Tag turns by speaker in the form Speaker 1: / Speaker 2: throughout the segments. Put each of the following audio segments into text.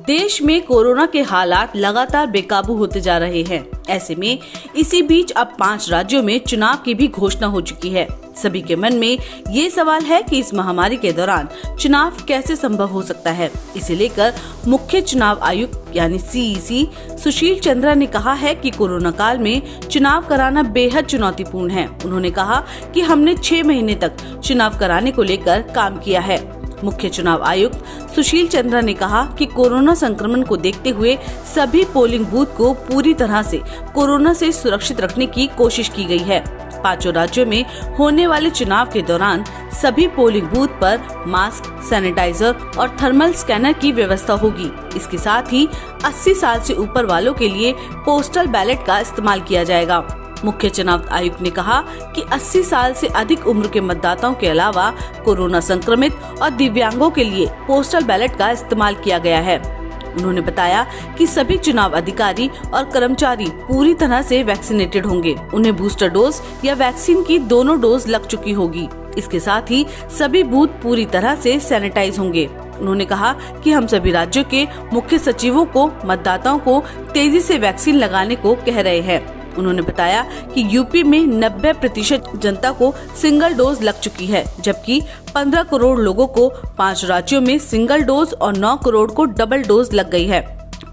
Speaker 1: देश में कोरोना के हालात लगातार बेकाबू होते जा रहे हैं। ऐसे में इसी बीच अब 5 राज्यों में चुनाव की भी घोषणा हो चुकी है। सभी के मन में ये सवाल है कि इस महामारी के दौरान चुनाव कैसे संभव हो सकता है। इसे लेकर मुख्य चुनाव आयुक्त यानी CEC सुशील चंद्रा ने कहा है कि कोरोना काल में चुनाव कराना बेहद चुनौतीपूर्ण है। उन्होंने कहा कि हमने 6 महीने तक चुनाव कराने को लेकर काम किया है। मुख्य चुनाव आयुक्त सुशील चंद्रा ने कहा कि कोरोना संक्रमण को देखते हुए सभी पोलिंग बूथ को पूरी तरह से कोरोना से सुरक्षित रखने की कोशिश की गई है। 5 राज्यों में होने वाले चुनाव के दौरान सभी पोलिंग बूथ पर मास्क, सैनिटाइजर और थर्मल स्कैनर की व्यवस्था होगी। इसके साथ ही 80 साल से ऊपर वालों के लिए पोस्टल बैलेट का इस्तेमाल किया जाएगा। मुख्य चुनाव आयुक्त ने कहा कि 80 साल से अधिक उम्र के मतदाताओं के अलावा कोरोना संक्रमित और दिव्यांगों के लिए पोस्टल बैलेट का इस्तेमाल किया गया है। उन्होंने बताया कि सभी चुनाव अधिकारी और कर्मचारी पूरी तरह से वैक्सीनेटेड होंगे। उन्हें बूस्टर डोज या वैक्सीन की दोनों डोज लग चुकी होगी। इसके साथ ही सभी बूथ पूरी तरह से सैनिटाइज होंगे। उन्होंने कहा कि हम सभी राज्यों के मुख्य सचिवों को मतदाताओं को तेजी से वैक्सीन लगाने को कह रहे हैं। उन्होंने बताया कि यूपी में 90% जनता को सिंगल डोज लग चुकी है, जबकि 15 करोड़ लोगों को 5 राज्यों में सिंगल डोज और 9 करोड़ को डबल डोज लग गई है।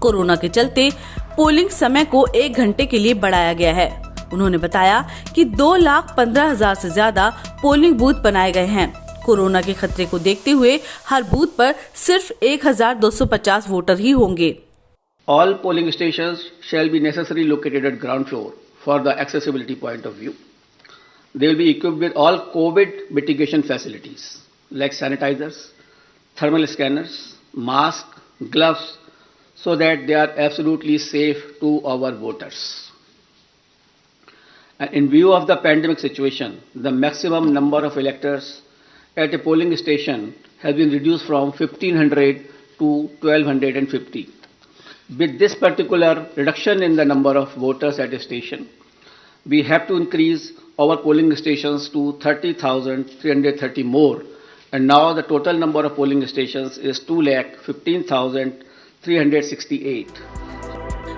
Speaker 1: कोरोना के चलते पोलिंग समय को 1 घंटे के लिए बढ़ाया गया है। उन्होंने बताया कि 2,15,000 से ज्यादा पोलिंग बूथ बनाए गए हैं। कोरोना के खतरे को देखते हुए हर बूथ पर सिर्फ 1,250 वोटर ही होंगे।
Speaker 2: All polling stations shall be necessarily located at ground floor for the accessibility point of view. They will be equipped with all COVID mitigation facilities like sanitizers, thermal scanners, masks, gloves, so that they are absolutely safe to our voters. And in view of the pandemic situation, the maximum number of electors at a polling station has been reduced from 1,500 to 1,250. With this particular reduction in the number of voters at a station, we have to increase our polling stations to 30,330 more, and now the total number of polling stations is 2,15,368.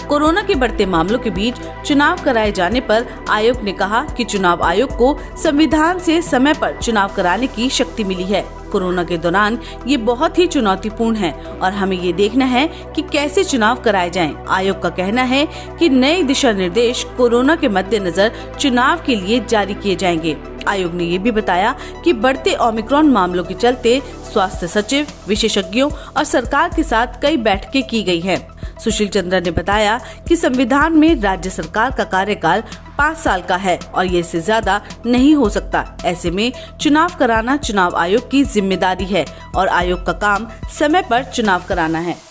Speaker 1: Corona के बढ़ते मामलों के बीच चुनाव कराए जाने पर आयोग ने कहा कि चुनाव आयोग को संविधान से समय पर चुनाव कराने की शक्ति मिली है। कोरोना के दौरान ये बहुत ही चुनौतीपूर्ण है और हमें ये देखना है कि कैसे चुनाव कराए जाएं। आयोग का कहना है कि नए दिशा निर्देश कोरोना के मद्देनजर चुनाव के लिए जारी किए जाएंगे। आयोग ने ये भी बताया कि बढ़ते ओमिक्रॉन मामलों के चलते स्वास्थ्य सचिव, विशेषज्ञों और सरकार के साथ कई बैठकें की गई हैं। सुशील चंद्रा ने बताया कि संविधान में राज्य सरकार का कार्यकाल 5 साल का है और ये इससे ज्यादा नहीं हो सकता। ऐसे में चुनाव कराना चुनाव आयोग की जिम्मेदारी है और आयोग का काम समय पर चुनाव कराना है।